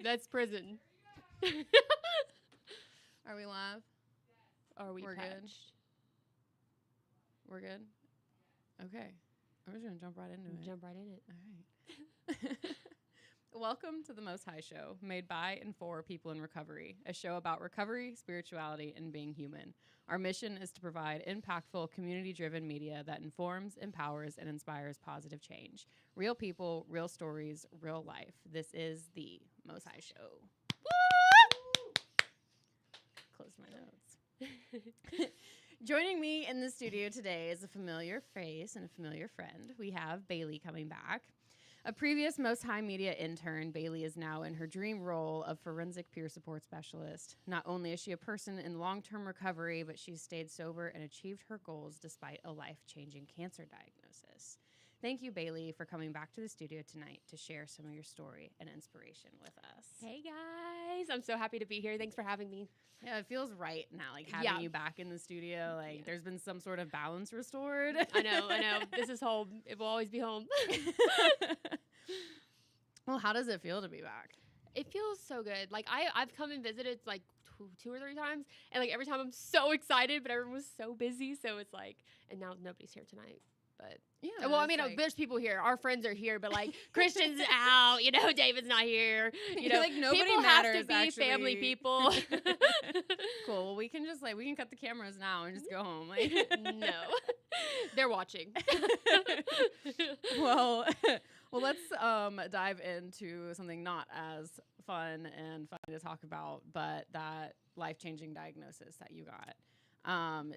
That's prison. Are we live? Are we We're good. patched? We're good? Okay. I'm just going to jump right into it. Jump right in it. All right. Welcome to the Most High Show, made by and for people in recovery, a show about recovery, spirituality, and being human. Our mission is to provide impactful, community-driven media that informs, empowers, and inspires positive change. Real people, real stories, real life. This is the Most High Show. Woo! Close my notes. Joining me in the studio today is a familiar face and a familiar friend. We have Bailey coming back. A previous Most High Media intern, Bailey is now in her dream role of forensic peer support specialist. Not only is she a person in long-term recovery, but she's stayed sober and achieved her goals despite a life-changing cancer diagnosis. Thank you, Bailey, for coming back to the studio tonight to share some of your story and inspiration with us. Hey guys, I'm so happy to be here. Thanks for having me. Yeah, it feels right now, like having you back in the studio. Like there's been some sort of balance restored. I know. This is home. It will always be home. Well, how does it feel to be back? It feels so good. Like I've come and visited like two or three times, and like every time I'm so excited, but everyone was so busy. So it's like, and now nobody's here tonight. But yeah, well, I mean, there's people here. Our friends are here, but like Christian's out. David's not here. Like nobody people matters. Have to be actually. family people. Cool. Well, we can just we can cut the cameras now and just go home. No, they're watching. well, let's dive into something not as fun and funny to talk about, but that life-changing diagnosis that you got.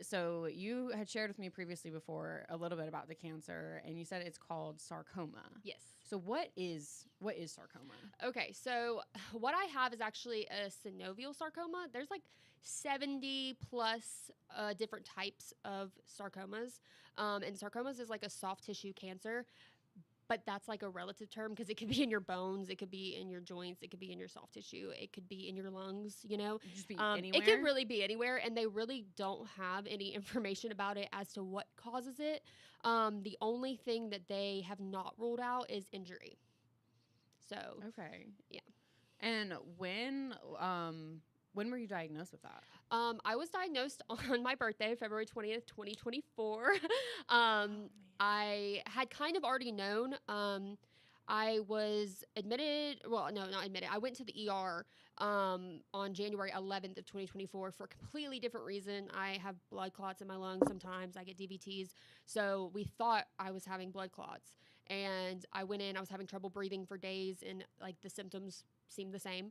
So you had shared with me previously before a little bit about the cancer, and you said it's called sarcoma. Yes. So what is sarcoma? Okay, so what I have is actually a synovial sarcoma. There's like 70 plus different types of sarcomas, and sarcomas is like a soft tissue cancer. But that's like a relative term because it could be in your bones, it could be in your joints, it could be in your soft tissue, it could be in your lungs, Just be anywhere? It could really be anywhere, and they really don't have any information about it as to what causes it. The only thing that they have not ruled out is injury. So okay, yeah. And when were you diagnosed with that? I was diagnosed on my birthday, February 20th, 2024. I had kind of already known. I was admitted. Well, no, not admitted. I went to the ER on January 11th of 2024 for a completely different reason. I have blood clots in my lungs sometimes. I get DVTs. So we thought I was having blood clots. And I went in. I was having trouble breathing for days, and like the symptoms seemed the same.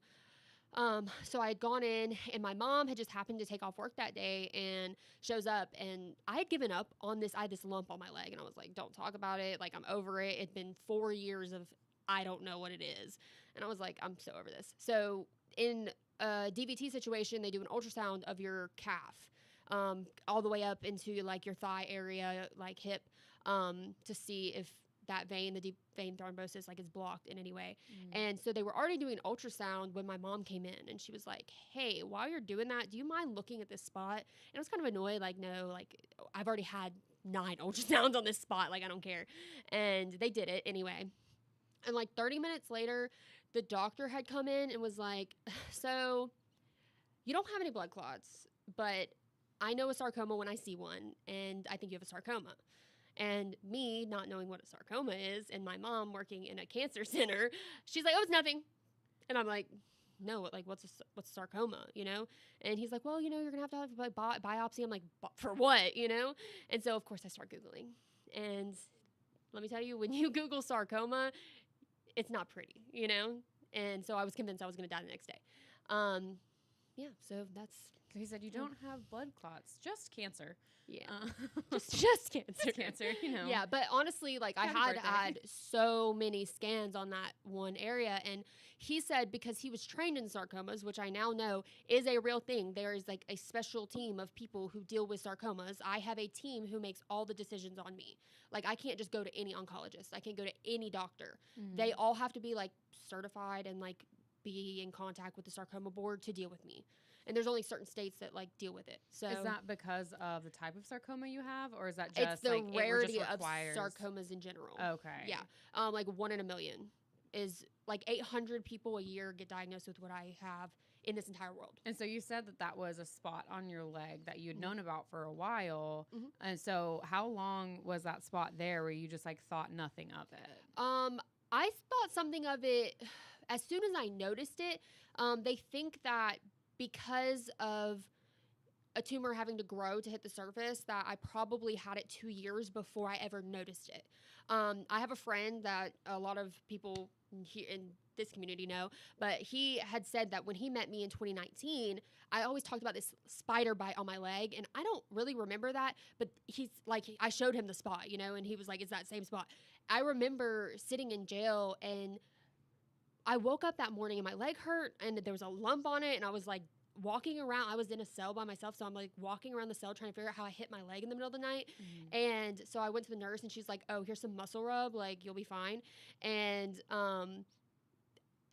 So I had gone in, and my mom had just happened to take off work that day and shows up, and I had given up on this. I had this lump on my leg, and I was like, don't talk about it. Like, I'm over it. It'd been 4 years of, I don't know what it is. And I was like, I'm so over this. So in a DVT situation, they do an ultrasound of your calf, all the way up into like your thigh area, like hip, to see if that vein, the deep vein thrombosis, like is blocked in any way. And so they were already doing ultrasound when my mom came in, and she was like, hey, while you're doing that, do you mind looking at this spot? And I was kind of annoyed, like, no, like I've already had 9 ultrasounds on this spot. Like, I don't care. And they did it anyway. And like 30 minutes later, the doctor had come in and was like, so you don't have any blood clots, but I know a sarcoma when I see one, and I think you have a sarcoma. And me not knowing what a sarcoma is, and my mom working in a cancer center, she's like, oh, it's nothing. And I'm like, no, like, what's a sarcoma, And he's like, well, you're going to have a biopsy. I'm like, for what, And so, of course, I start Googling. And let me tell you, when you Google sarcoma, it's not pretty, And so I was convinced I was going to die the next day. Yeah, so that's... He said, you don't have blood clots, just cancer. Yeah, just cancer. Just cancer, Yeah, but honestly, like Happy I had birthday. had so many scans on that one area, and he said because he was trained in sarcomas, which I now know is a real thing. There is like a special team of people who deal with sarcomas. I have a team who makes all the decisions on me. Like I can't just go to any oncologist. I can't go to any doctor. They all have to be like certified and like be in contact with the sarcoma board to deal with me. And there's only certain states that like deal with it. So is that because of the type of sarcoma you have, or is that just it's the like rarity it just of requires... sarcomas in general? Okay. Yeah. Like 1 in a million is like 800 people a year get diagnosed with what I have in this entire world. And so you said that that was a spot on your leg that you'd Mhm. known about for a while. Mhm. And so how long was that spot there where you just like thought nothing of it? I thought something of it as soon as I noticed it. They think that because of a tumor having to grow to hit the surface, that I probably had it 2 years before I ever noticed it. I have a friend that a lot of people here in this community know, but he had said that when he met me in 2019, I always talked about this spider bite on my leg, and I don't really remember that, but he's like, I showed him the spot, and he was like, it's that same spot. I remember sitting in jail, and I woke up that morning and my leg hurt, and there was a lump on it, and I was like, walking around. I was in a cell by myself, so I'm like walking around the cell trying to figure out how I hit my leg in the middle of the night. And so I went to the nurse, and she's like, oh, here's some muscle rub, like you'll be fine. And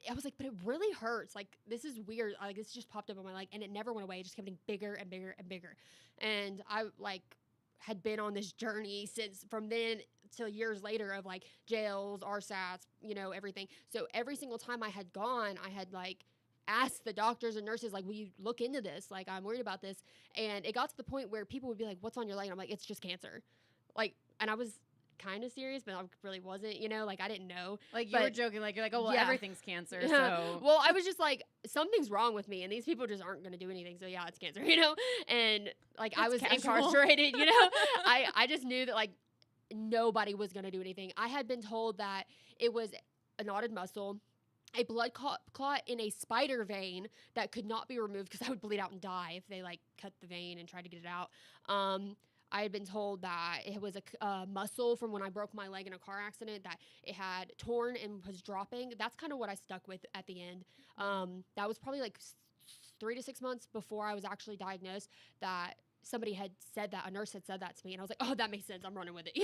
I was like, but it really hurts, like this is weird, like this just popped up on my leg, and it never went away. It just kept getting bigger and bigger and bigger. And I like had been on this journey since from then till years later of like jails, RSATs, everything. So every single time I had gone, I had like asked the doctors and nurses, like, will you look into this? Like, I'm worried about this. And it got to the point where people would be like, what's on your leg? And I'm like, it's just cancer. Like, and I was kind of serious, but I really wasn't, like I didn't know. Like you were joking, like you're like, oh, well, Yeah. everything's cancer. So well, I was just like, something's wrong with me, and these people just aren't going to do anything. So yeah, it's cancer, and like It's I was casual. incarcerated, I just knew that like nobody was going to do anything. I had been told that it was a knotted muscle, a blood clot in a spider vein that could not be removed because I would bleed out and die if they like cut the vein and tried to get it out. I had been told that it was a muscle from when I broke my leg in a car accident, that it had torn and was dropping. That's kind of what I stuck with at the end. That was probably like 3 to 6 months before I was actually diagnosed, that somebody had said that, a nurse had said that to me, and I was like, oh, that makes sense. I'm running with it,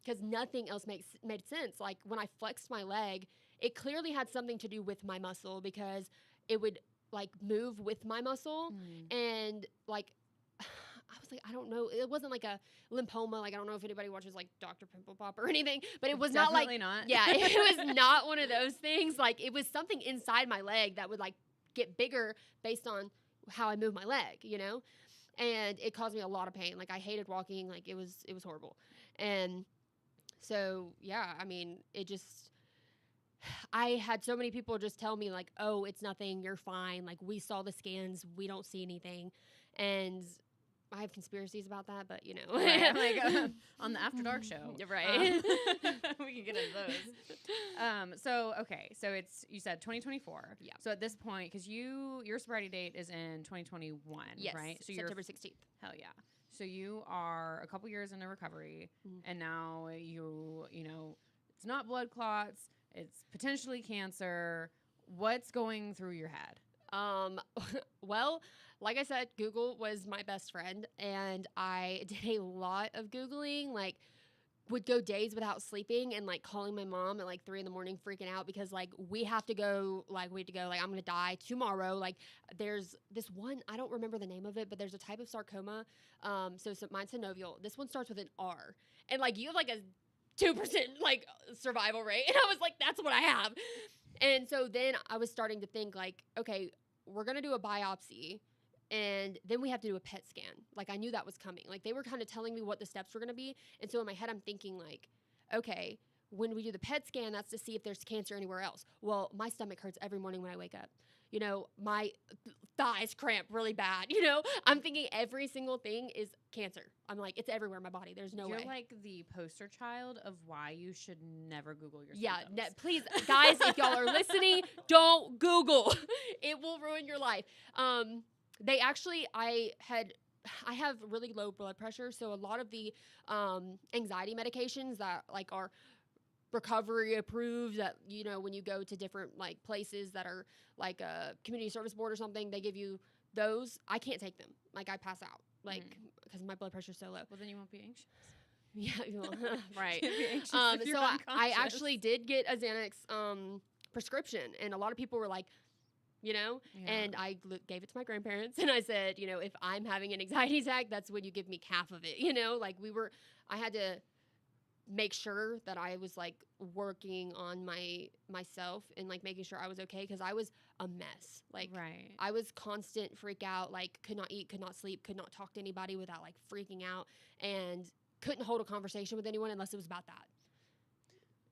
because nothing else made sense. Like when I flexed my leg, it clearly had something to do with my muscle, because it would like move with my muscle. And like, I was like, I don't know. It wasn't like a lymphoma. Like, I don't know if anybody watches like Dr. Pimple Pop or anything, but it was Definitely not like, not. yeah, it was not one of those things. Like it was something inside my leg that would like get bigger based on how I move my leg, and it caused me a lot of pain. Like I hated walking. Like it was horrible. And so, yeah, I mean, I had so many people just tell me like, oh, it's nothing, you're fine. Like we saw the scans, we don't see anything. And I have conspiracies about that, but Right, like on the After Dark show, right? We can get into those. So you said 2024. Yeah. So at this point, because your sobriety date is in 2021, Yes, right? So September 16th. Hell yeah. So you are a couple years into recovery, and now it's not blood clots, it's potentially cancer. What's going through your head? Well, like I said, Google was my best friend, and I did a lot of Googling, like would go days without sleeping and like calling my mom at like 3 a.m, freaking out because like we have to go, like I'm going to die tomorrow. Like there's this one, I don't remember the name of it, but there's a type of sarcoma. So mine's synovial. This one starts with an R, and like you have like a 2% like survival rate. And I was like, that's what I have. And so then I was starting to think like, okay, we're going to do a biopsy, and then we have to do a PET scan. Like I knew that was coming. Like they were kind of telling me what the steps were going to be. And so in my head, I'm thinking like, okay, when we do the PET scan, that's to see if there's cancer anywhere else. Well, my stomach hurts every morning when I wake up. My thighs cramp really bad. I'm thinking every single thing is cancer. I'm like, it's everywhere in my body. There's no way. You're like the poster child of why you should never Google your Yeah, symptoms. please, guys, if y'all are listening, don't Google. It will ruin your life. They actually, I have really low blood pressure, so a lot of the anxiety medications that like are recovery approved, that when you go to different like places that are like a community service board or something, they give you those. I can't take them. Like I pass out, like because my blood pressure's so low. Well, then you won't be anxious. Yeah, right. Can't be anxious So if you're I unconscious. actually did get a Xanax prescription, and a lot of people were like, and I gave it to my grandparents, and I said, if I'm having an anxiety attack, that's when you give me half of it, like I had to make sure that I was like working on myself and like making sure I was okay, because I was a mess. Like Right. I was constant freak out, like could not eat, could not sleep, could not talk to anybody without like freaking out, and couldn't hold a conversation with anyone unless it was about that.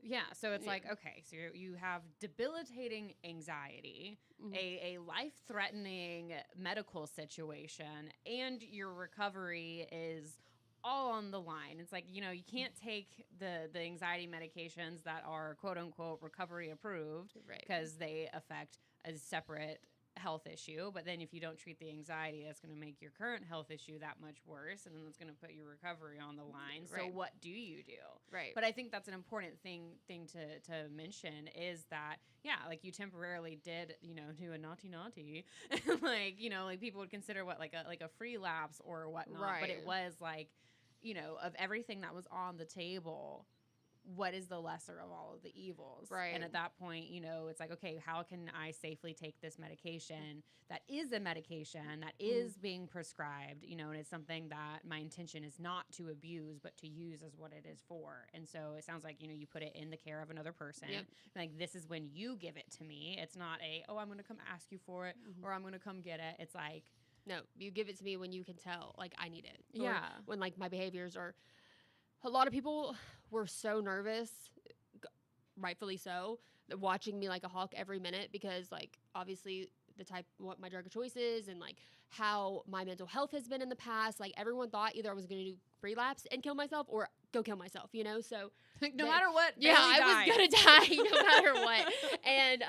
Yeah, so it's Yeah. like, okay, so you have debilitating anxiety, Mhm. a life-threatening medical situation, and your recovery is all on the line. It's like, you know, you can't take the anxiety medications that are quote unquote recovery approved Right. because they affect a separate health issue. But then if you don't treat the anxiety, that's going to make your current health issue that much worse, and then that's going to put your recovery on the line. So Right. what do you do? Right. But I think that's an important thing to mention, is that, yeah, like you temporarily did, you know, do a naughty, like, you know, like people would consider what like a free lapse or whatnot. But it Right. was like, you know, of everything that was on the table, what is the lesser of all of the evils? Right. And at that point, you know, it's like, okay, how can I safely take this medication that is a medication that is being prescribed, you know, and it's something that my intention is not to abuse, but to use as what it is for. And so it sounds like, you know, you put it in the care of another person. Yep. Like, this is when you give it to me. It's not oh, I'm going to come ask you for it, or I'm going to come get it. It's like, no, you give it to me when you can tell like I need it. Or yeah. when like my behaviors are, a lot of people were so nervous, rightfully so, watching me like a hawk every minute, because like obviously what my drug of choice is, and like how my mental health has been in the past. Like everyone thought either I was going to do relapse and kill myself or go kill myself, you know? So No matter what, yeah, Bailey I dies. was going to die no matter what. And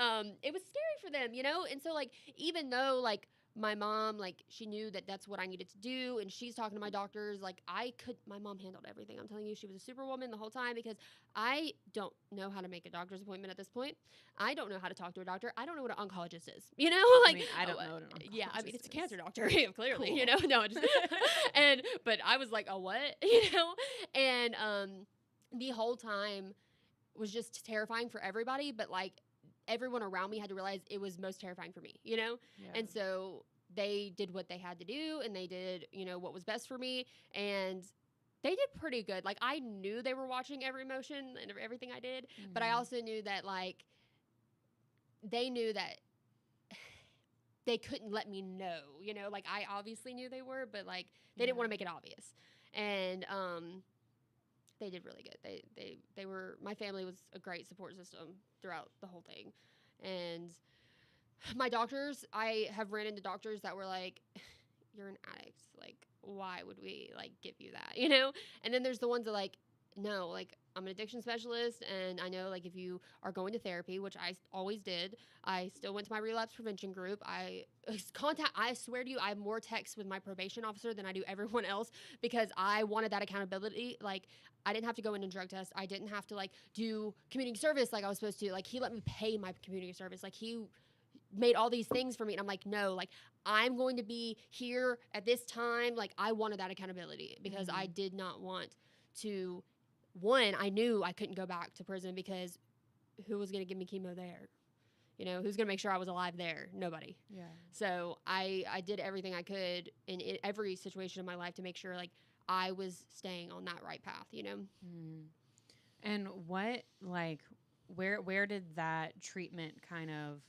it was scary for them, you know? And so like, even though like my mom, like she knew that that's what I needed to do, and she's talking to my doctors, like my mom handled everything. I'm telling you, she was a superwoman the whole time, because I don't know how to make a doctor's appointment at this point. I don't know how to talk to a doctor. I don't know what an oncologist is, you know? Like, I mean, I don't know what an oncologist yeah, I mean, it's a is. cancer doctor, clearly, Cool. you know? No, just, but I was like, a what? You know? And the whole time was just terrifying for everybody, but like everyone around me had to realize it was most terrifying for me, you know? Yeah. And so they did what they had to do, and they did, you know, what was best for me, and they did pretty good. Like I knew they were watching every motion and everything I did, but I also knew that like they knew that they couldn't let me know, you know? Like I obviously knew they were, but like they didn't want to make it obvious. And they did really good. They were, my family was a great support system throughout the whole thing. And my doctors, I have ran into doctors that were like, you're an addict. Like, why would we like give you that? You know? And then there's the ones that like, no, like I'm an addiction specialist, and I know like if you are going to therapy, which I always did, I still went to my relapse prevention group. I swear to you, I have more texts with my probation officer than I do everyone else, because I wanted that accountability. Like I didn't have to go in and drug test. I didn't have to like do community service like I was supposed to. Like he let me pay my community service. Like he made all these things for me, and I'm like, no, like I'm going to be here at this time. Like I wanted that accountability, because I did not want to. One, I knew I couldn't go back to prison, because who was going to give me chemo there? You know, who's going to make sure I was alive there? Nobody. Yeah. So I did everything I could in every situation of my life to make sure like I was staying on that right path, you know? And what, like, where did that treatment kind of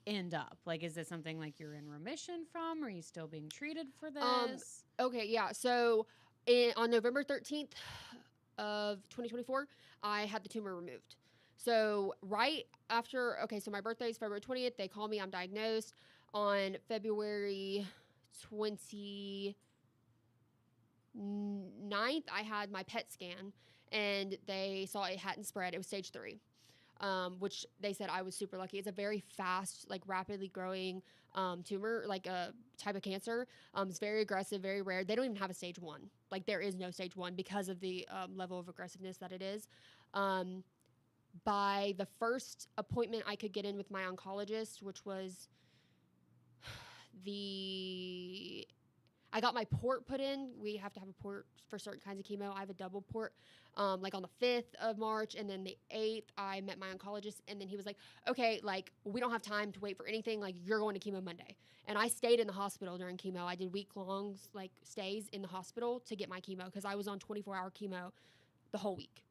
end up? Like, is this something like you're in remission from? Are you still being treated for this? Okay, yeah. So on November 13th of 2024, I had the tumor removed. So right after, so my birthday is February 20th. They call me, I'm diagnosed. On February 29th, I had my PET scan, and they saw it hadn't spread. It was stage 3. Which they said I was super lucky. It's a very fast, like rapidly growing tumor, like a type of cancer. It's very aggressive, very rare. They don't even have a stage 1. Like there is no stage 1 because of the level of aggressiveness that it is. By the first appointment I could get in with my oncologist, which was I got my port put in. We have to have a port for certain kinds of chemo. I have a double port. Like on the 5th of March, and then the 8th, I met my oncologist, and then he was like, okay, like, we don't have time to wait for anything. Like, you're going to chemo Monday. And I stayed in the hospital during chemo. I did week-long, like, stays in the hospital to get my chemo, because I was on 24-hour chemo the whole week.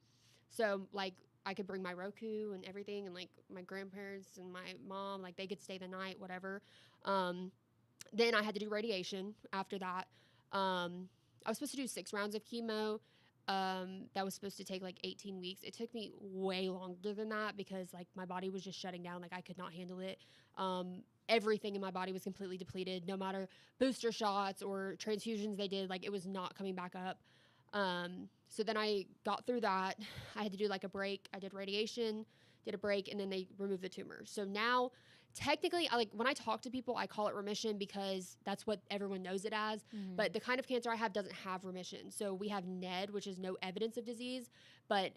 So like I could bring my Roku and everything, and like my grandparents and my mom, like they could stay the night, whatever. Um, then I had to do radiation after that. I was supposed to do 6 rounds of chemo. That was supposed to take like 18 weeks. It took me way longer than that because like my body was just shutting down. Like I could not handle it. Everything in my body was completely depleted. No matter booster shots or transfusions they did, like it was not coming back up. So then I got through that. I had to do like a break. I did radiation, did a break, and then they removed the tumor. So now, technically, I like when I talk to people, I call it remission because that's what everyone knows it as. Mm-hmm. But the kind of cancer I have doesn't have remission. So we have NED, which is no evidence of disease. But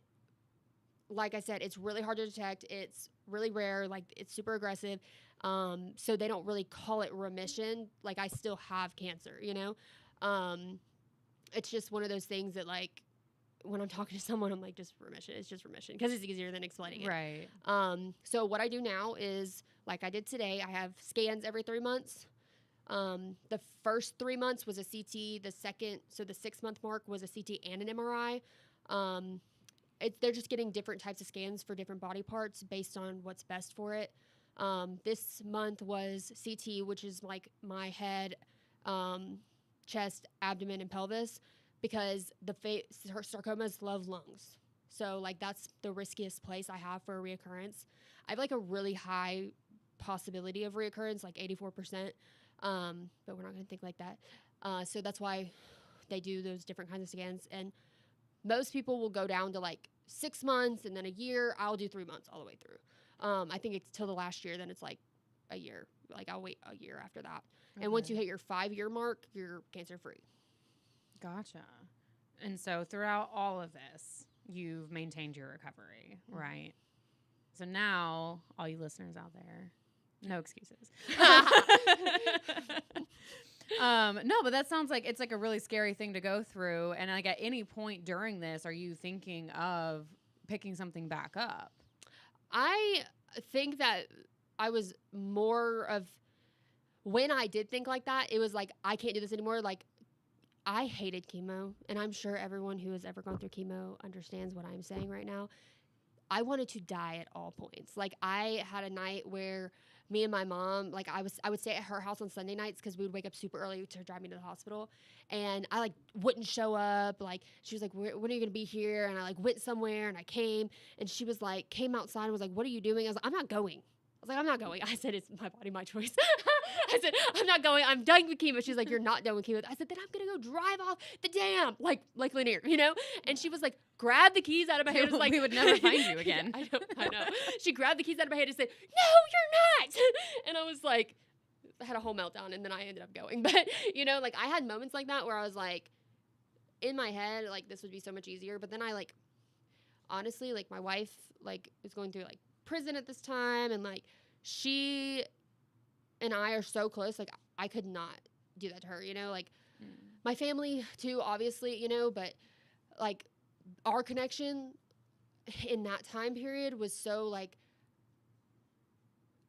like I said, it's really hard to detect. It's really rare. Like it's super aggressive. So they don't really call it remission. Like I still have cancer, you know? It's just one of those things that like when I'm talking to someone, I'm like, just remission. It's just remission because it's easier than explaining it. Right. So what I do now is like I did today. I have scans every 3 months. The first 3 months was a CT. The 6-month mark was a CT and an MRI. They're just getting different types of scans for different body parts based on what's best for it. This month was CT, which is like my head, chest, abdomen, and pelvis, because the sarcomas love lungs. So like that's the riskiest place I have for a reoccurrence. I have like a really high possibility of reoccurrence, like 84%. But we're not going to think like that. So that's why they do those different kinds of scans. And most people will go down to like 6 months and then a year. I'll do 3 months all the way through. I think it's till the last year, then it's like a year. Like I'll wait a year after that. Okay. And once you hit your 5-year mark, you're cancer free. Gotcha. And so throughout all of this, you've maintained your recovery, right? So now, all you listeners out there, no excuses. No, but that sounds like it's like a really scary thing to go through. And like at any point during this, are you thinking of picking something back up? I think that I was more of, when I did think like that, it was like, I can't do this anymore. Like, I hated chemo, and I'm sure everyone who has ever gone through chemo understands what I'm saying right now. I wanted to die at all points. Like, I had a night where me and my mom, like, I would stay at her house on Sunday nights because we would wake up super early to drive me to the hospital, and I like wouldn't show up. Like, she was like, when are you gonna be here? And I like went somewhere, and I came, and she was like, came outside and was like, what are you doing? I was like, I'm not going. I was like, I'm not going. I said, it's my body, my choice. I said, I'm not going. I'm done with chemo. She's like, you're not done with chemo. I said, then I'm going to go drive off the dam, like Lanier, you know? And she was like, grab the keys out of my hand. Was like, we would never find you again. Yeah, I know. She grabbed the keys out of my hand and said, no, you're not. And I was like, I had a whole meltdown, and then I ended up going. But, you know, like I had moments like that where I was like, in my head, like this would be so much easier. But then I like, honestly, like my wife like was going through like prison at this time, and like she and I are so close, like I could not do that to her, you know, like my family too, obviously, you know, but like our connection in that time period was so like,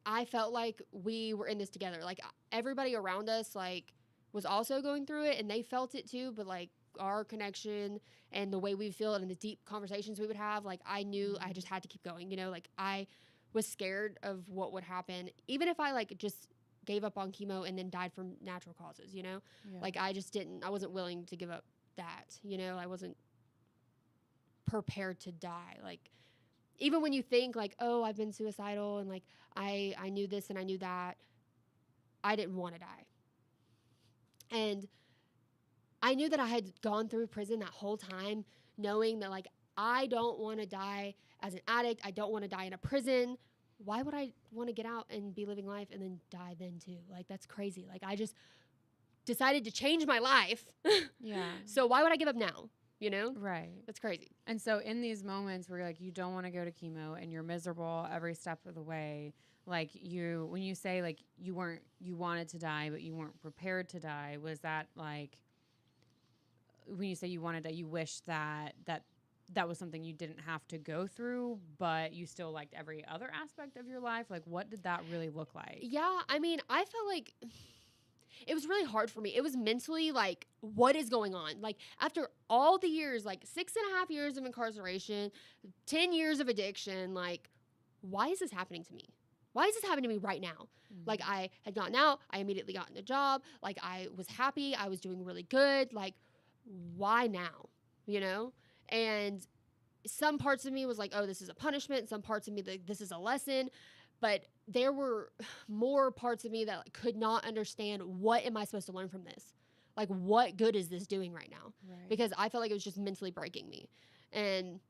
I felt like we were in this together. Like everybody around us like was also going through it, and they felt it too, but like our connection and the way we feel it and the deep conversations we would have, like I knew I just had to keep going, you know, like I was scared of what would happen, even if I like just gave up on chemo and then died from natural causes, you know? Yeah. Like I wasn't willing to give up that, you know? I wasn't prepared to die. Like even when you think like, oh, I've been suicidal and like I knew this and I knew that, I didn't want to die. And I knew that I had gone through prison that whole time knowing that like I don't want to die as an addict. I don't want to die in a prison. Why would I want to get out and be living life and then die then too? Like that's crazy. Like I just decided to change my life. Yeah. So why would I give up now? You know? Right. That's crazy. And so in these moments where like you don't want to go to chemo and you're miserable every step of the way, like when you say like you wanted to die but you weren't prepared to die, was that like when you say you wanted to, you wish that was something you didn't have to go through, but you still liked every other aspect of your life? Like what did that really look like? Yeah, I mean, I felt like it was really hard for me. It was mentally like, what is going on? Like, after all the years, like 6.5 years of incarceration, 10 years of addiction, like, why is this happening to me? Why is this happening to me right now? Like, I had gotten out, I immediately got a job, like, I was happy, I was doing really good. Like, why now? You know? And some parts of me was like, oh, this is a punishment. Some parts of me, like, this is a lesson. But there were more parts of me that like, could not understand, what am I supposed to learn from this? Like, what good is this doing right now? Right. Because I felt like it was just mentally breaking me. And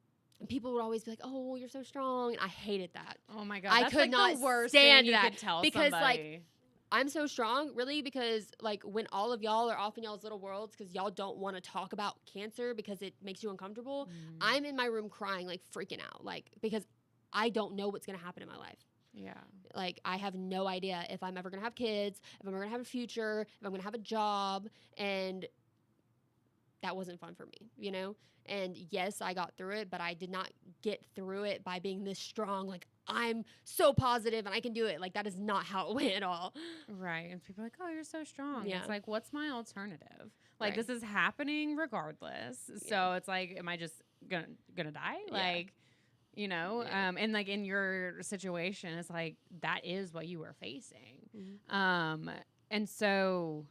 people would always be like, oh, you're so strong. And I hated that. Oh my God. I That's could like not the worst stand thing you that could tell because, like, somebody. I'm so strong, really, because like when all of y'all are off in y'all's little worlds because y'all don't want to talk about cancer because it makes you uncomfortable, I'm in my room crying, like freaking out, like because I don't know what's gonna happen in my life. Yeah. Like, I have no idea if I'm ever gonna have kids, if I'm ever gonna have a future, if I'm gonna have a job, and that wasn't fun for me, you know? And yes, I got through it, but I did not get through it by being this strong, like, I'm so positive and I can do it. Like, that is not how it went at all. Right. And people are like, oh, you're so strong. Yeah. It's like, what's my alternative? Like, Right. this is happening regardless. Yeah. So it's like, am I just gonna die? Yeah. Like, you know, Yeah. and like in your situation, it's like, that is what you were facing. Mhm. And so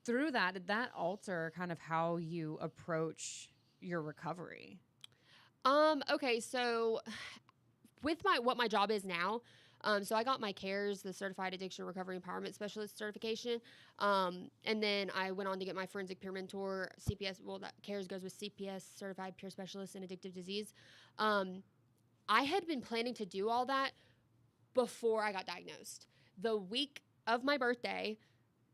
through that, did that alter kind of how you approach your recovery? Okay, so with what my job is now, so I got my CARES, the Certified Addiction Recovery Empowerment Specialist certification, and then I went on to get my Forensic Peer Mentor CPS. Well, that CARES goes with CPS, Certified Peer Specialist in Addictive Disease. I had been planning to do all that before I got diagnosed. The week of my birthday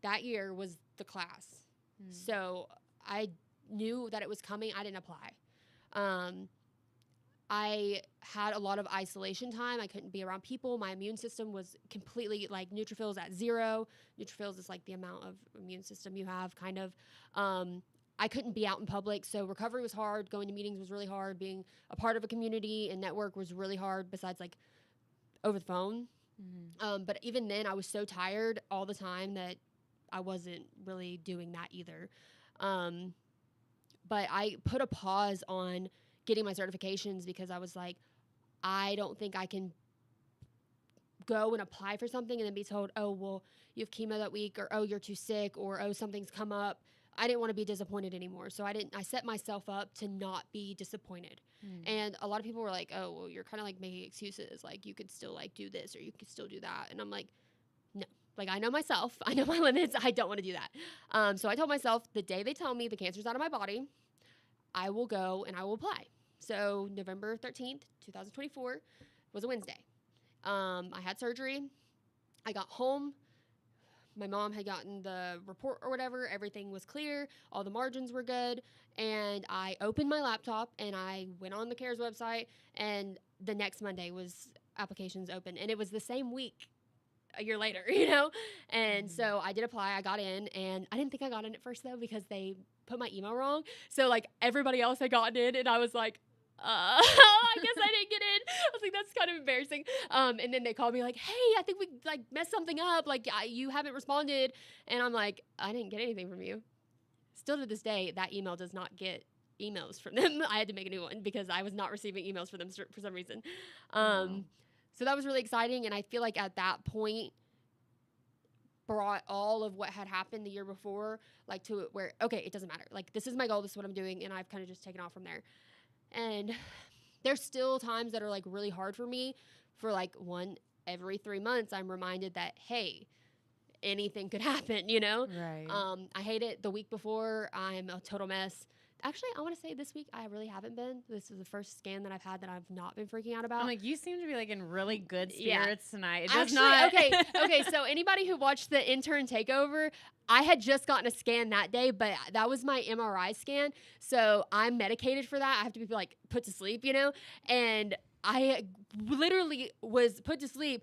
that year was the class, so I knew that it was coming. I didn't apply. I had a lot of isolation time. I couldn't be around people. My immune system was completely like neutrophils at 0. Neutrophils is like the amount of immune system you have, kind of. I couldn't be out in public. So recovery was hard. Going to meetings was really hard. Being a part of a community and network was really hard, besides like over the phone. But even then, I was so tired all the time that I wasn't really doing that either. But I put a pause on getting my certifications because I was like, I don't think I can go and apply for something and then be told, oh, well, you have chemo that week, or, oh, you're too sick, or, oh, something's come up. I didn't want to be disappointed anymore. So I set myself up to not be disappointed. And a lot of people were like, oh, well, you're kind of like making excuses. Like, you could still like do this or you could still do that. And I'm like, no. Like, I know myself. I know my limits. I don't want to do that. So I told myself, the day they tell me the cancer's out of my body, I will go and I will apply. So November 13th, 2024 was a Wednesday. I had surgery. I got home. My mom had gotten the report or whatever. Everything was clear. All the margins were good. And I opened my laptop and I went on the CARES website, and the next Monday was applications open. And it was the same week a year later, you know? And so I did apply. I got in, and I didn't think I got in at first though because they put my email wrong. So like everybody else had gotten in, and I was like, I guess I didn't get in. I was like, that's kind of embarrassing. And then they called me like, hey, I think we like messed something up. Like, you haven't responded. And I'm like, I didn't get anything from you. Still to this day, that email does not get emails from them. I had to make a new one because I was not receiving emails from them for some reason. So that was really exciting. And I feel like at that point brought all of what had happened the year before, like, to where, okay, it doesn't matter. Like, this is my goal. This is what I'm doing. And I've kind of just taken off from there. And there's still times that are like really hard for me. For like every 3 months, I'm reminded that, hey, anything could happen, you know? Right. I hate it. The week before, I'm a total mess. Actually, I want to say this week, I really haven't been. This is the first scan that I've had that I've not been freaking out about. I'm like, you seem to be like in really good Yeah. spirits tonight. It Actually, does not. okay. So anybody who watched the intern takeover, I had just gotten a scan that day, but that was my MRI scan. So I'm medicated for that. I have to be like put to sleep, you know? And I literally was put to sleep,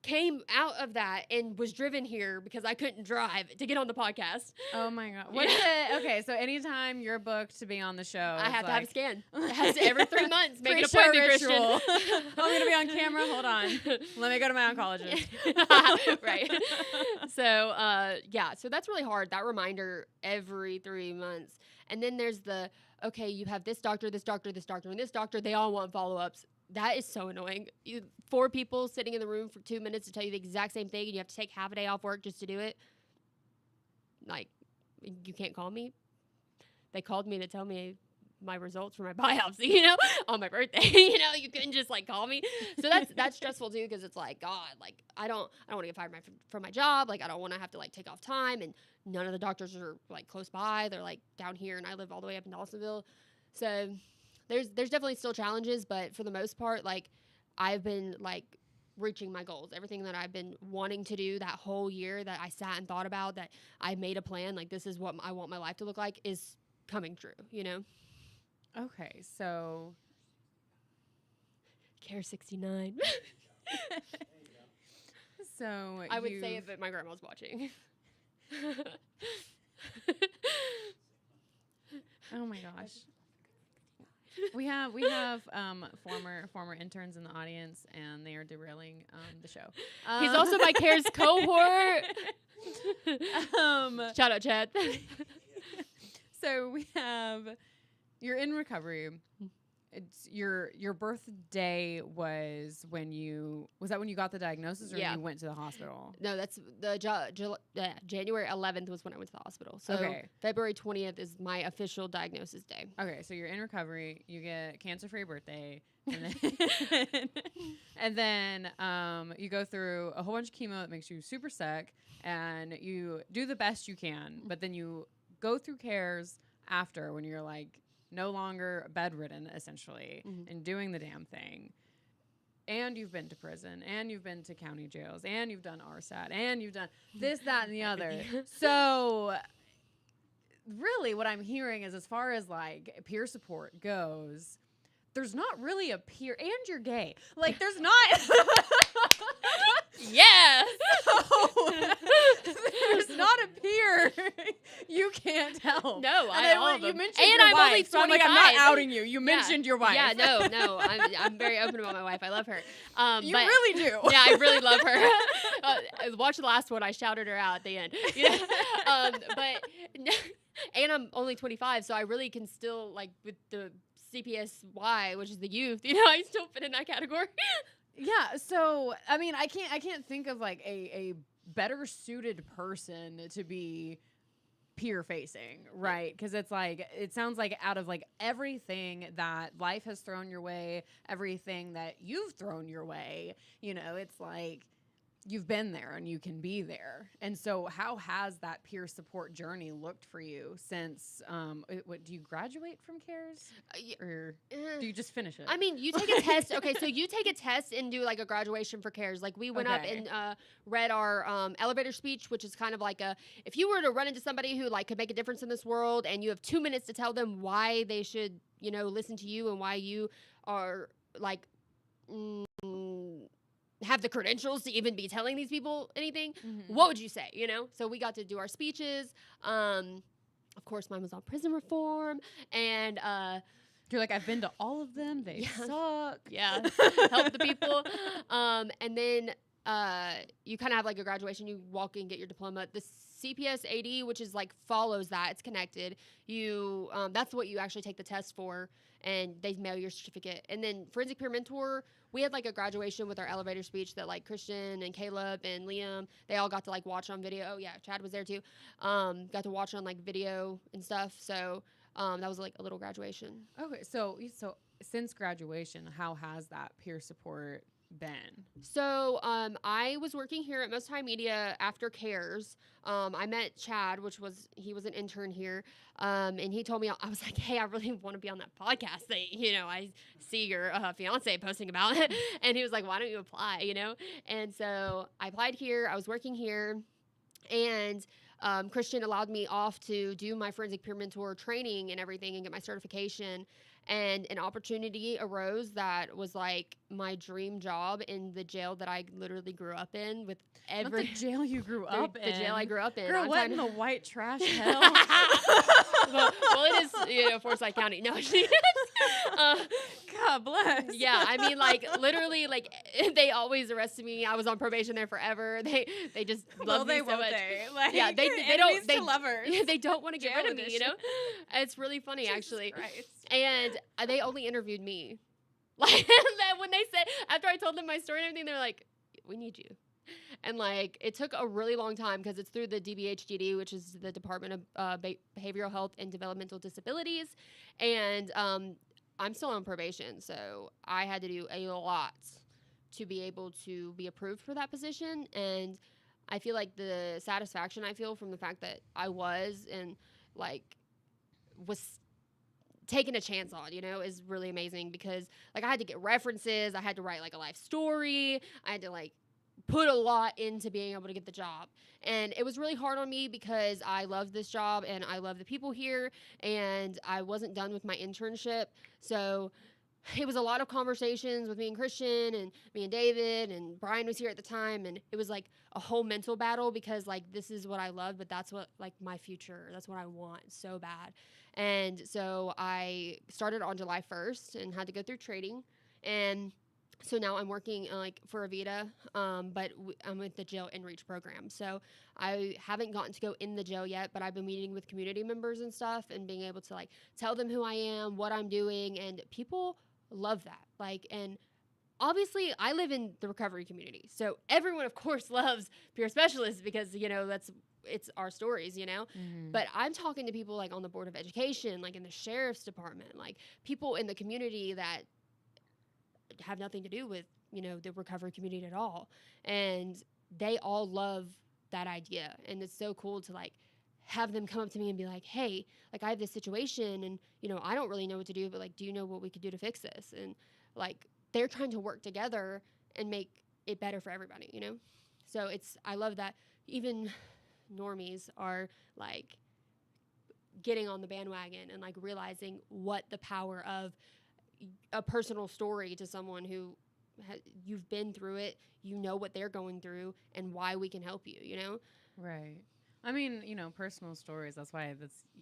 came out of that and was driven here because I couldn't drive to get on the podcast. Oh my God. What's it? Okay, so anytime you're booked to be on the show, I have it's to have a like scan. It has to, every 3 months. Make an pre-show appointment, ritual. Christian. I'm going to be on camera. Hold on. Let me go to my oncologist. Right. So, yeah, so that's really hard. That reminder every 3 months. And then there's the, okay, you have this doctor, this doctor, this doctor, and this doctor. They all want follow-ups. That is so annoying. 4 people sitting in the room for 2 minutes to tell you the exact same thing, and you have to take half a day off work just to do it. Like, you can't call me. They called me to tell me my results for my biopsy, you know, on my birthday. You know, you couldn't just like call me. So that's stressful too, because it's like, God, like I don't want to get fired from my job. Like I don't want to have to like take off time, and none of the doctors are like close by. They're like down here, and I live all the way up in Dawsonville. So there's definitely still challenges, but for the most part, like I've been like reaching my goals. Everything that I've been wanting to do that whole year, that I sat and thought about, that I made a plan, like this is what I want my life to look like, is coming true, you know? Okay, so Care 69. so I would say it, but my grandma's watching. Oh my gosh. We have former interns in the audience, and they are derailing the show. He's also my Cares cohort. Shout out, Chad. So we have, you're in recovery. It's your birthday was when you got the diagnosis, or Yeah. you went to the hospital? No, that's the January 11th was when I went to the hospital. So Okay. February 20th is my official diagnosis day. Okay, so you're in recovery. You get cancer-free birthday, and then you go through a whole bunch of chemo that makes you super sick, and you do the best you can, but then you go through cares after, when you're like no longer bedridden essentially, and doing the damn thing. And you've been to prison, and you've been to county jails, and you've done RSAT, and you've done this, that, and the other. So really what I'm hearing is, as far as like peer support goes, there's not really a peer, and you're gay. Like there's not Yes. So, there's not a peer you can't help. No, You mentioned and your I'm wife, only 25. so I'm like, I'm not outing you. You mentioned your wife. Yeah, no. I'm very open about my wife. I love her. You but, really do. Yeah, I really love her. Watch the last one. I shouted her out at the end. Yeah. And I'm only 25, so I really can still, like, with the CPSY, which is the youth, you know, I still fit in that category. Yeah, so I mean, I can't think of like a better suited person to be peer facing, right? Because it's like, it sounds like out of like everything that life has thrown your way, everything that you've thrown your way, you know, it's like you've been there and you can be there. And so how has that peer support journey looked for you since, do you graduate from CARES, or do you just finish it? I mean, you take a test. Okay, so you take a test and do like a graduation for CARES. Like we went up and read our elevator speech, which is kind of like if you were to run into somebody who like could make a difference in this world, and you have 2 minutes to tell them why they should, you know, listen to you, and why you are like, have the credentials to even be telling these people anything, what would you say, you know? So we got to do our speeches. Of course, mine was on prison reform, and you're like, I've been to all of them. They suck. Yeah, help the people. And then you kind of have like a graduation. You walk in, get your diploma. The CPS AD, which is like follows that, it's connected. You that's what you actually take the test for, and they mail your certificate. And then forensic peer mentor, we had like a graduation with our elevator speech that like Christian and Caleb and Liam, they all got to like watch on video. Oh yeah, Chad was there too. Got to watch on like video and stuff. So that was like a little graduation. Okay, so since graduation, how has that peer support been? So I was working here at Most High Media after CARES. I met Chad, he was an intern here, and he told me, I was like, hey, I really want to be on that podcast that, you know, I see your fiance posting about. And he was like, why don't you apply, you know? And so I applied here. I was working here, and Christian allowed me off to do my forensic peer mentor training and everything and get my certification. and an opportunity arose that was like my dream job in the jail that I literally grew up in with Not the jail you grew up the in. jail I grew up in. Girl, I'm what trying in to- the white trash hell? well, it is, Forsyth County. No, uh, God bless. yeah, I mean, like literally, like they always arrested me. I was on probation there forever. They just love me they so won't much. they? Like, Yeah, they enemies don't to lovers. they don't want to get Jail rid of me. edition. It's really funny Jesus actually. Christ. And they only interviewed me. Like that when they said after I told them my story and everything, they're like, "We need you." And like it took a really long time because it's through the DBHDD, which is the Department of Behavioral Health and Developmental Disabilities, and I'm still on probation, so I had to do a lot to be able to be approved for that position. And I feel like the satisfaction I feel from the fact that I was and like was taking a chance on, is really amazing because like I had to get references, I had to write like a life story, I had to like put a lot into being able to get the job. And it was really hard on me because I love this job and I love the people here and I wasn't done with my internship. So it was a lot of conversations with me and Christian and me and David, and Brian was here at the time, and it was like a whole mental battle because like this is what I love, but that's what like my future, that's what I want so bad. And so I started on July 1st and had to go through training, and so now I'm working like for Avita, but I'm with the jail in-reach program. So I haven't gotten to go in the jail yet, but I've been meeting with community members and stuff and being able to like tell them who I am, what I'm doing, and people love that. Like, and obviously I live in the recovery community. So everyone of course loves peer specialists because, it's our stories, Mm-hmm. But I'm talking to people like on the Board of Education, like in the sheriff's department, like people in the community that have nothing to do with, the recovery community at all. And they all love that idea. And it's so cool to like have them come up to me and be like, hey, like I have this situation and, I don't really know what to do, but like, do you know what we could do to fix this? And like, they're trying to work together and make it better for everybody, So I love that even normies are like getting on the bandwagon and like realizing what the power of a personal story to someone who you've been through it, what they're going through and why we can help you, Right. I mean, personal stories, that's why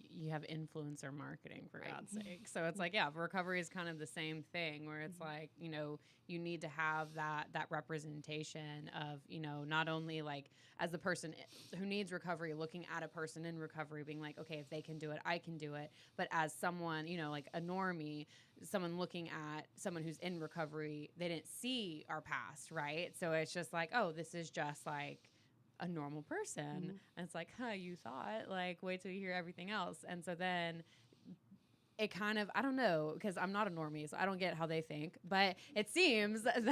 you have influencer marketing, for God's sake. So it's like, yeah, recovery is kind of the same thing where it's like, you need to have that representation of, not only like as the person who needs recovery, looking at a person in recovery, being like, okay, if they can do it, I can do it. But as someone, like a normie, someone looking at someone who's in recovery, they didn't see our past, right? So it's just like, oh, this is just like a normal person. Mm-hmm. And it's like, you thought, like, wait till you hear everything else. And so then it kind of, I don't know, because I'm not a normie, so I don't get how they think, but it seems that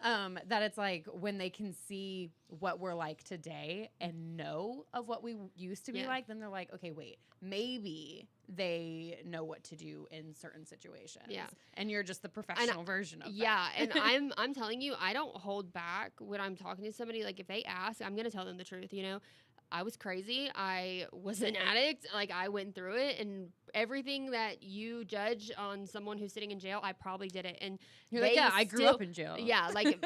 that it's like when they can see what we're like today and know of what we used to be like, then they're like, okay, wait, maybe they know what to do in certain situations. Yeah. And you're just the professional version of that. Yeah, and I'm telling you, I don't hold back when I'm talking to somebody. Like if they ask, I'm going to tell them the truth, I was crazy. I was an addict. Like I went through it, and everything that you judge on someone who's sitting in jail, I probably did it. And you're like, yeah, I grew up in jail. Yeah, like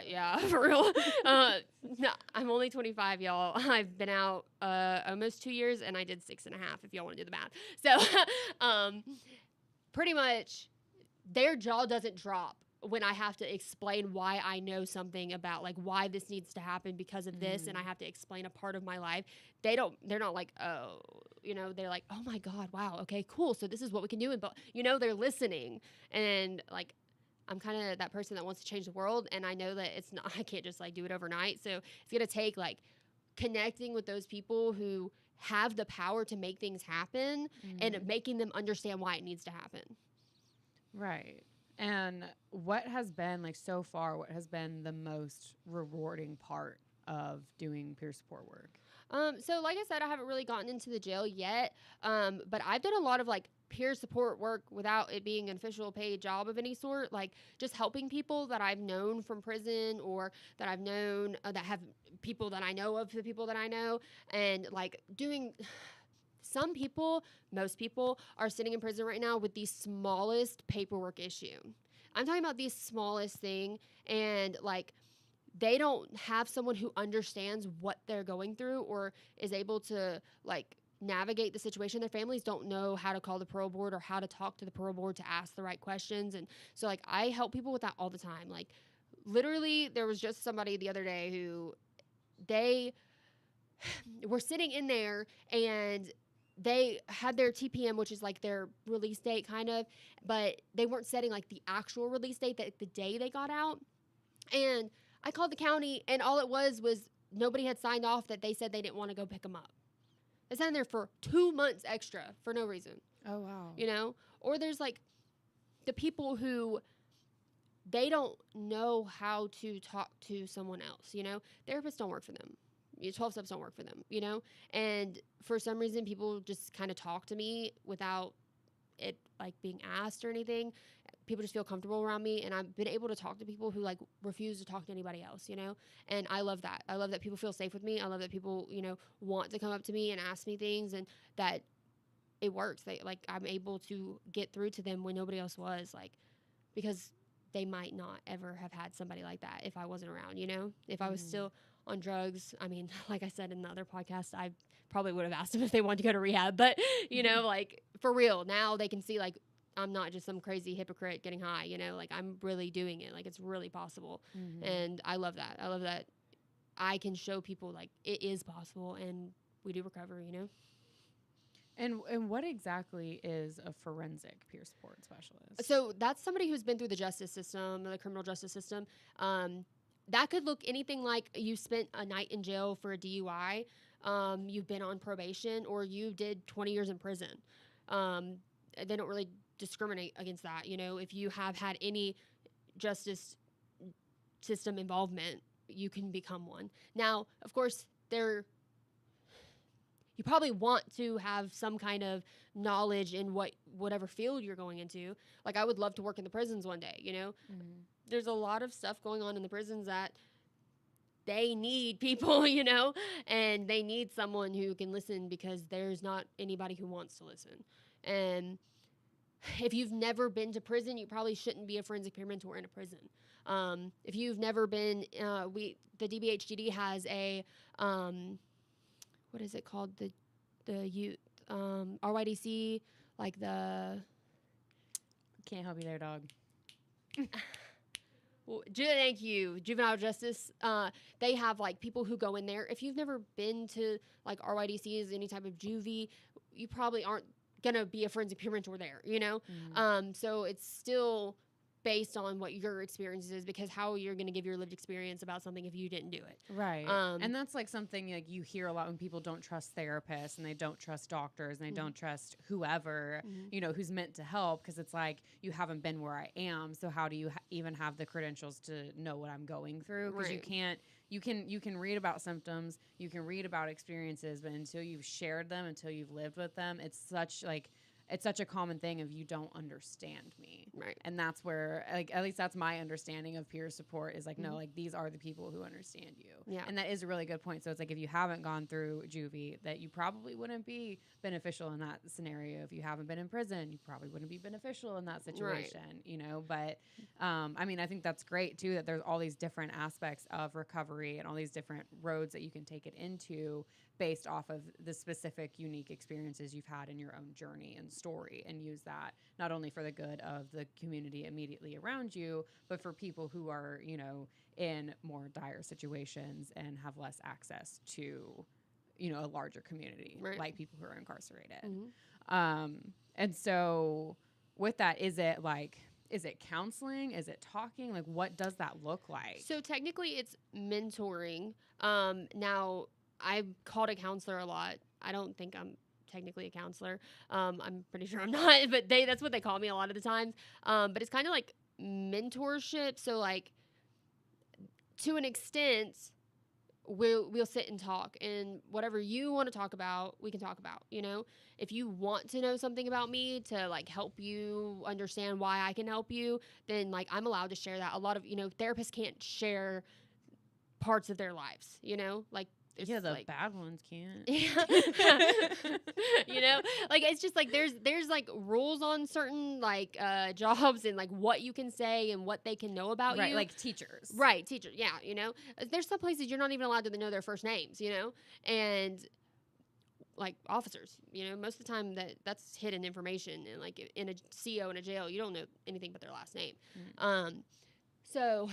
yeah, for real. No, I'm only 25, y'all. I've been out almost 2 years, and I did 6.5. If y'all want to do the math. So, pretty much, their jaw doesn't drop when I have to explain why I know something about like why this needs to happen because of this, and I have to explain a part of my life. They're not like, oh, they're like, oh my God, wow, okay, cool. So this is what we can do. But they're listening, and like, I'm kind of that person that wants to change the world. And I know that it's not, I can't just like do it overnight. So it's going to take like connecting with those people who have the power to make things happen and making them understand why it needs to happen. Right. And what has been, like, so far, what has been the most rewarding part of doing peer support work? So like I said, I haven't really gotten into the jail yet, but I've done a lot of, like, peer support work without it being an official paid job of any sort, like, just helping people that I've known from prison or that I've known that have people that I know of the people that I know, and, like, doing some people, most people are sitting in prison right now with the smallest paperwork issue. I'm talking about the smallest thing, and like they don't have someone who understands what they're going through or is able to like navigate the situation. Their families don't know how to call the parole board or how to talk to the parole board to ask the right questions. And so like I help people with that all the time. Like literally there was just somebody the other day who they were sitting in there and they had their TPM, which is like their release date kind of, but they weren't setting like the actual release date, that the day they got out. And I called the county, and all it was nobody had signed off that they said they didn't want to go pick them up. They sat in there for 2 months extra for no reason. Oh, wow. You know? Or there's like the people who they don't know how to talk to someone else, you know? Therapists don't work for them. 12 steps don't work for them, you know? And for some reason, people just kind of talk to me without it like being asked or anything. People just feel comfortable around me, and I've been able to talk to people who like refuse to talk to anybody else, you know? And I love that. I love that people feel safe with me. I love that people, you know, want to come up to me and ask me things, and that it works. They like I'm able to get through to them when nobody else was, like, because they might not ever have had somebody like that if I wasn't around, you know? If I was still on drugs, I mean, like I said in the other podcast, I probably would have asked them if they wanted to go to rehab, but you know, like for real, now they can see like I'm not just some crazy hypocrite getting high, you know, like I'm really doing it. Like it's really possible. And I love that. I love that I can show people like it is possible, and we do recover, you know? And what exactly is a forensic peer support specialist? So that's somebody who's been through the justice system, the criminal justice system. That could look anything like you spent a night in jail for a DUI, you've been on probation, or you did 20 years in prison. They don't really discriminate against that. You know, if you have had any justice system involvement, you can become one. Now, of course, you probably want to have some kind of knowledge in whatever field you're going into. Like I would love to work in the prisons one day, you know? There's a lot of stuff going on in the prisons that they need people, you know, and they need someone who can listen, because there's not anybody who wants to listen. And if you've never been to prison, you probably shouldn't be a forensic peer mentor in a prison. If you've never been, the DBHGD has a, what is it called? The youth, RYDC, like the... Can't help you there, dog. Well, thank you. Juvenile justice. They have like people who go in there. If you've never been to like RYDCs, any type of juvie, you probably aren't gonna be a forensic peer mentor there, you know? So it's still based on what your experience is, because how you're going to give your lived experience about something if you didn't do it. Right. And that's like something like you hear a lot when people don't trust therapists, and they don't trust doctors, and they don't trust whoever, you know, who's meant to help, because it's like, you haven't been where I am. So how do you even have the credentials to know what I'm going through? Because you can read about symptoms, you can read about experiences, but until you've shared them, until you've lived with them, it's such a common thing of you don't understand me. Right. And that's where, like, at least that's my understanding of peer support is like, no, like these are the people who understand you. Yeah. And that is a really good point. So it's like, if you haven't gone through juvie, that you probably wouldn't be beneficial in that scenario. If you haven't been in prison, you probably wouldn't be beneficial in that situation, you know? But, I mean, I think that's great too, that there's all these different aspects of recovery and all these different roads that you can take it into based off of the specific unique experiences you've had in your own journey and story, and use that not only for the good of the community immediately around you, but for people who are, you know, in more dire situations and have less access to, you know, a larger community, like people who are incarcerated. And so with that, is it counseling? Is it talking? Like, what does that look like? So technically it's mentoring. Now, I'm called a counselor a lot. I don't think I'm technically a counselor. I'm pretty sure I'm not, but that's what they call me a lot of the times. But it's kind of like mentorship. So like, to an extent, we'll sit and talk, and whatever you want to talk about, we can talk about, you know? If you want to know something about me to like help you understand why I can help you, then like I'm allowed to share that. A lot of, you know, therapists can't share parts of their lives, you know? Like, there's Yeah, the like bad ones can't. you know, like it's just like there's like rules on certain like jobs and like what you can say and what they can know about Right, you. like teachers. Right, teachers. Yeah, you know, there's some places you're not even allowed to know their first names. You know, and like officers, you know, most of the time that's hidden information, and like in a CO in a jail, you don't know anything but their last name. So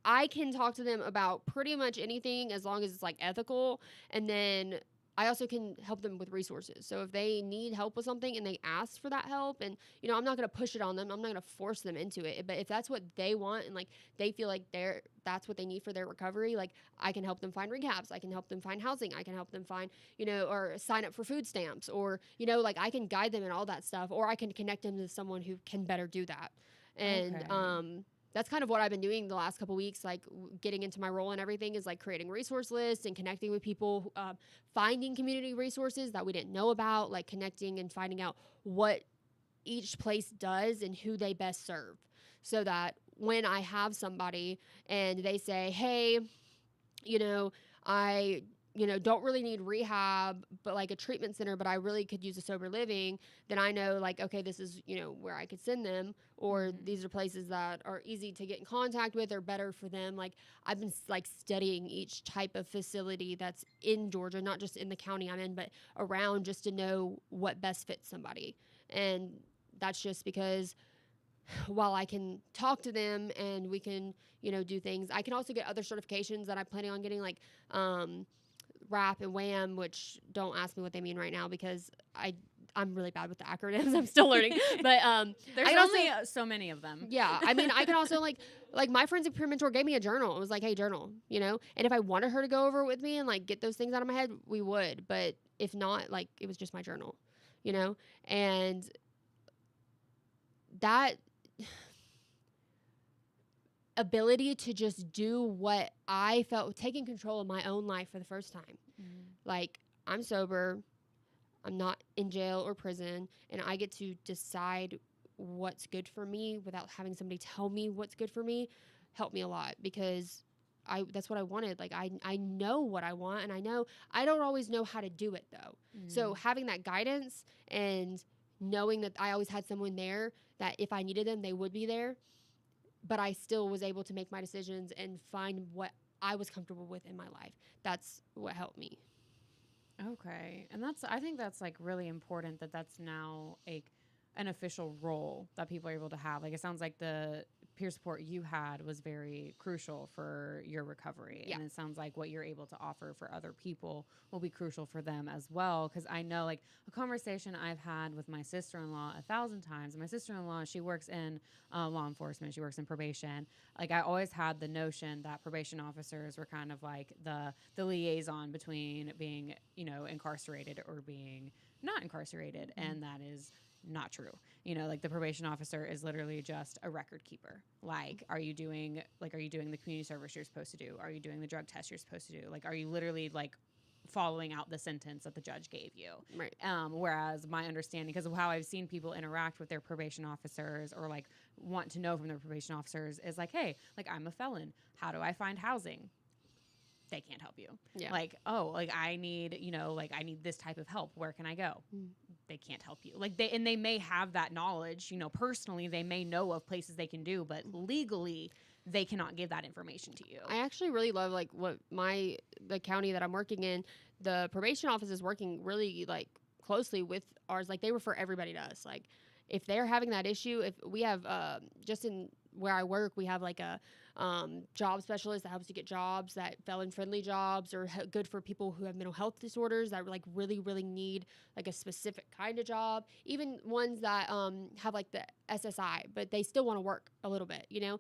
I can talk to them about pretty much anything as long as it's like ethical. And then I also can help them with resources. So if they need help with something and they ask for that help, and you know, I'm not going to push it on them. I'm not going to force them into it. But if that's what they want and like they feel like that's what they need for their recovery, like I can help them find rehabs. I can help them find housing. I can help them find, you know, or sign up for food stamps, or you know, like I can guide them in all that stuff, or I can connect them to someone who can better do that. And Okay. that's kind of what I've been doing the last couple weeks, like getting into my role and everything, is like creating resource lists and connecting with people, finding community resources that we didn't know about, like connecting and finding out what each place does and who they best serve, so that when I have somebody and they say, hey, you know, I, you know, don't really need rehab, but like a treatment center, but I really could use a sober living, then I know like, okay, this is, you know, where I could send them, or these are places that are easy to get in contact with or better for them. Like I've been like studying each type of facility that's in Georgia, not just in the county I'm in, but around, just to know what best fits somebody. And that's just because while I can talk to them and we can, you know, do things, I can also get other certifications that I'm planning on getting, like RAP and WAM, which don't ask me what they mean right now because I'm really bad with the acronyms. I'm still learning, but There's I can only also, so many of them. yeah, I mean, I can also like my friend's peer mentor gave me a journal. It was like, hey, journal, you know, and if I wanted her to go over it with me and like get those things out of my head, we would. But if not, like it was just my journal, you know, and that ability to just do what I felt, taking control of my own life for the first time. Like I'm sober, I'm not in jail or prison, and I get to decide what's good for me without having somebody tell me what's good for me, helped me a lot, because that's what I wanted. Like I know what I want, and I know I don't always know how to do it though. So having that guidance and knowing that I always had someone there that if I needed them, they would be there, but I still was able to make my decisions and find what I was comfortable with in my life. That's what helped me. Okay. And I think that's like really important that that's now an official role that people are able to have. Like it sounds like the peer support you had was very crucial for your recovery. Yeah. And it sounds like what you're able to offer for other people will be crucial for them as well. Cause I know like a conversation I've had with my sister-in-law 1,000 times. My sister-in-law, she works in law enforcement. She works in probation. Like I always had the notion that probation officers were kind of like the liaison between being, you know, incarcerated or being not incarcerated. And that is not true. You know, like the probation officer is literally just a record keeper. Like, are you doing the community service you're supposed to do? Are you doing the drug test you're supposed to do? Like, are you literally like following out the sentence that the judge gave you? Right. Whereas my understanding, because of how I've seen people interact with their probation officers or like want to know from their probation officers, is like, hey, like I'm a felon. How do I find housing? They can't help you. Yeah. Like, oh, like I need, you know, like I need this type of help. Where can I go? They can't help you. Like they may have that knowledge, you know, personally, they may know of places they can do, but legally they cannot give that information to you. I actually really love like what the county that I'm working in, the probation office is working really like closely with ours. Like they refer everybody to us. Like if they're having that issue, if we have just in where I work, we have like a job specialist that helps you get jobs, that felon friendly jobs, or good for people who have mental health disorders that like really, really need like a specific kind of job. Even ones that have like the SSI, but they still want to work a little bit, you know,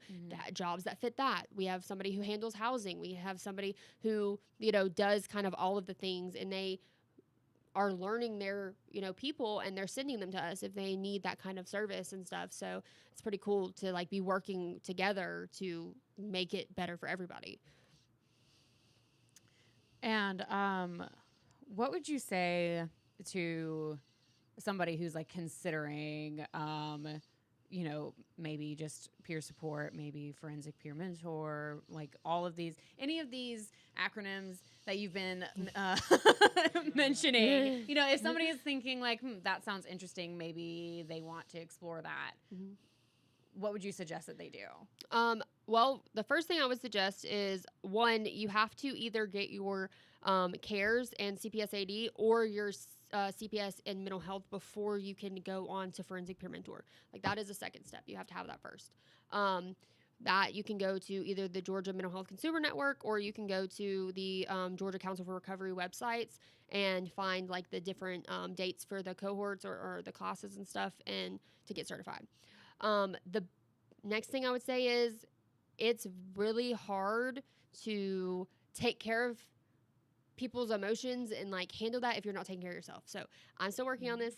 jobs that fit that. We have somebody who handles housing. We have somebody who, you know, does kind of all of the things, and they are learning their, you know, people, and they're sending them to us if they need that kind of service and stuff. So it's pretty cool to like be working together to make it better for everybody. And what would you say to somebody who's like considering you know, maybe just peer support, maybe forensic peer mentor, like all of these, any of these acronyms that you've been mentioning. You know, if somebody is thinking like, that sounds interesting, maybe they want to explore that. Mm-hmm. What would you suggest that they do? Well, the first thing I would suggest is, one, you have to either get your CARES and CPS-AD or your CPS and mental health before you can go on to forensic peer mentor. Like, that is a second step. You have to have that first. That you can go to either the Georgia Mental Health Consumer Network, or you can go to the Georgia Council for Recovery websites and find like the different dates for the cohorts or the classes and stuff, and to get certified. The next thing I would say is, it's really hard to take care of people's emotions and like handle that if you're not taking care of yourself. So I'm still working on this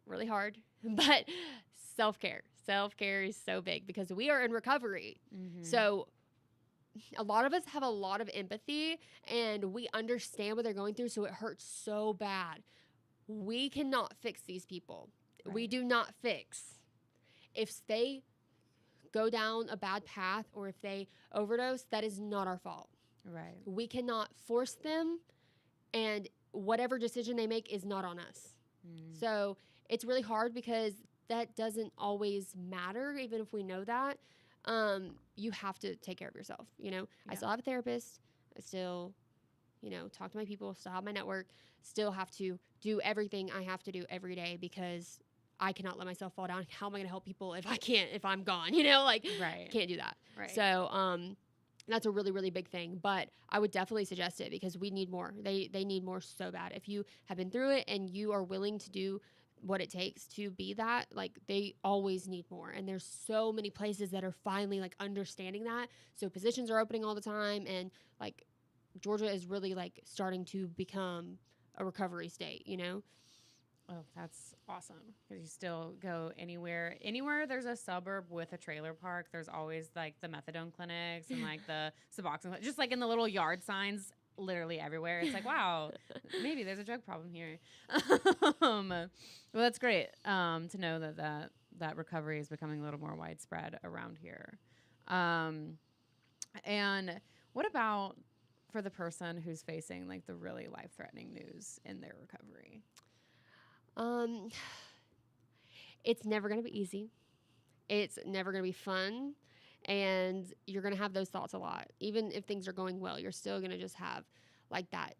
really hard, but self-care is so big because we are in recovery. Mm-hmm. So a lot of us have a lot of empathy and we understand what they're going through. So it hurts so bad. We cannot fix these people. Right. We do not fix. If they go down a bad path or if they overdose, that is not our fault. Right. We cannot force them, and whatever decision they make is not on us. So it's really hard because that doesn't always matter, even if we know that. You have to take care of yourself, you know? Yeah. I still have a therapist. I still, you know, talk to my people, still have my network, still have to do everything I have to do every day because I cannot let myself fall down. How am I going to help people if I'm gone, you know, like, right. Can't do that. Right. So, that's a really, really big thing, but I would definitely suggest it because we need more. They need more so bad. If you have been through it and you are willing to do what it takes to be that, like, they always need more. And there's so many places that are finally like understanding that. So positions are opening all the time, and like Georgia is really like starting to become a recovery state, you know? Oh, that's awesome. Because you still go anywhere there's a suburb with a trailer park, there's always like the methadone clinics and like the Suboxone, just like in the little yard signs, literally everywhere. It's like, wow, maybe there's a drug problem here. Well, that's great to know that recovery is becoming a little more widespread around here. And what about for the person who's facing like the really life-threatening news in their recovery? It's never going to be easy. It's never going to be fun. And you're going to have those thoughts a lot. Even if things are going well, you're still going to just have like that.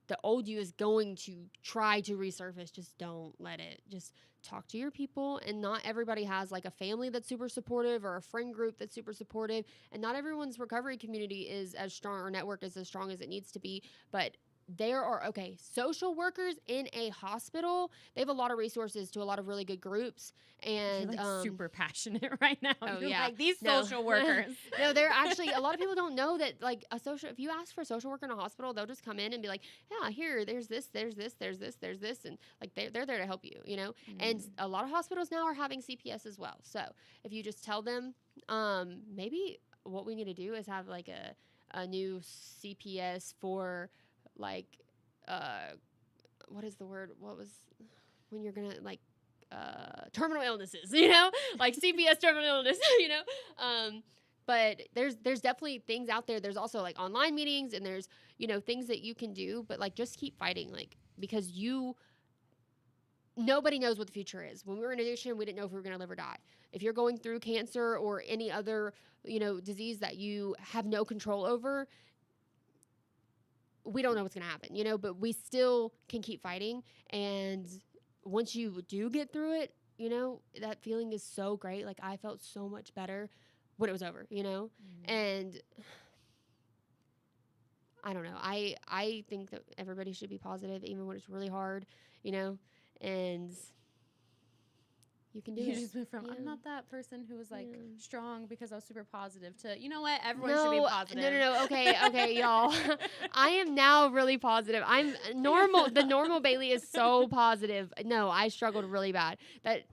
The old you is going to try to resurface. Just don't let it. Just talk to your people. And not everybody has like a family that's super supportive or a friend group that's super supportive. And not everyone's recovery community is as strong, or network is as strong as it needs to be. But there are, social workers in a hospital, they have a lot of resources to a lot of really good groups. And you're like super passionate right now. Oh, you're yeah. Like, these social workers. No, they're actually, a lot of people don't know that, like, if you ask for a social worker in a hospital, they'll just come in and be like, yeah, here, there's this. And, like, they're there to help you, you know? And a lot of hospitals now are having CPS as well. So if you just tell them, maybe what we need to do is have, like, a new CPS for, like, what is the word? What was when you're gonna like terminal illnesses, you know, like CPS terminal illness, you know. But there's definitely things out there. There's also like online meetings, and there's, you know, things that you can do. But like, just keep fighting, like, because nobody knows what the future is. When we were in addiction, we didn't know if we were gonna live or die. If you're going through cancer or any other, you know, disease that you have no control over, we don't know what's going to happen, you know, but we still can keep fighting. And once you do get through it, you know, that feeling is so great. Like, I felt so much better when it was over, you know? And I don't know. I think that everybody should be positive, even when it's really hard, you know, and you can do it. You just went from, I'm not that person who was like strong because I was super positive to, you know what, everyone should be positive. No. Okay, y'all. I am now really positive. I'm normal. The normal Bailey is so positive. No, I struggled really bad. But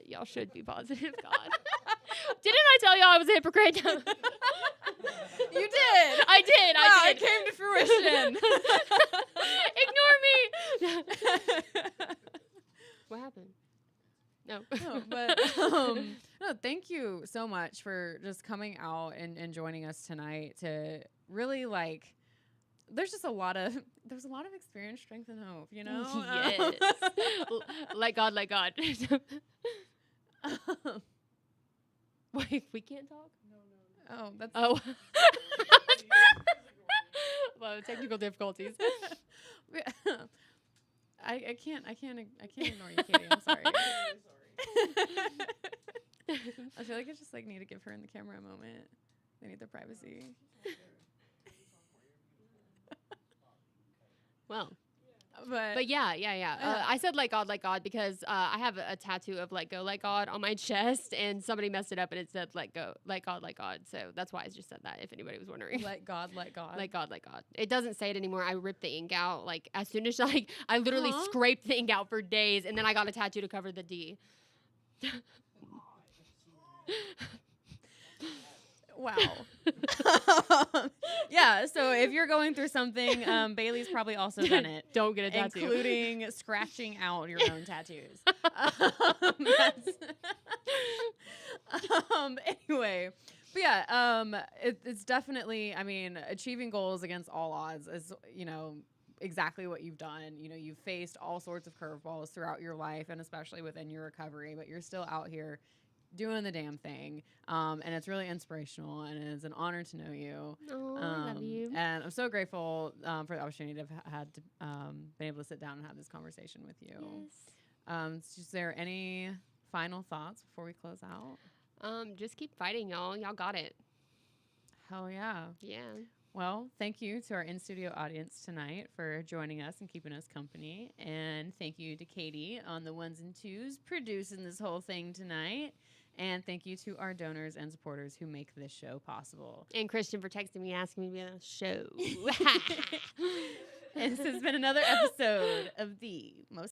y'all should be positive. God. Didn't I tell y'all I was a hypocrite? You did. I did. Wow, it came to fruition. Ignore me. What happened? No, but so much for just coming out and joining us tonight to really like. There's a lot of experience, strength, and hope. You know. Yes. Like God, like God. Wait, we can't talk. Oh, that's Oh. Well, technical difficulties. I can't ignore you, Katie. I'm sorry. I feel like I just like need to give her and the camera a moment. They need their privacy. Well, But yeah. I said like God because I have a tattoo of let go like God on my chest, and somebody messed it up and it said let go like God. So that's why I just said that. If anybody was wondering, let God. like God. It doesn't say it anymore. I ripped the ink out like as soon as I literally scraped the ink out for days, and then I got a tattoo to cover the D. Wow. Yeah, so if you're going through something, Bailey's probably also done it. Don't get a tattoo. Including scratching out your own tattoos. Anyway, but yeah, it's definitely, I mean, achieving goals against all odds is, you know, exactly what you've done. You know, you've faced all sorts of curveballs throughout your life and especially within your recovery, but you're still out here doing the damn thing. And it's really inspirational and it's an honor to know you. Oh, I love you. And I'm so grateful for the opportunity to have had to, been able to sit down and have this conversation with you. Yes. Is there any final thoughts before we close out? Just keep fighting, y'all. Y'all got it. Hell yeah. Yeah. Well, thank you to our in-studio audience tonight for joining us and keeping us company. And thank you to Katie on the ones and twos producing this whole thing tonight. And thank you to our donors and supporters who make this show possible. And Christian for texting me asking me to be on the show. And this has been another episode of the Most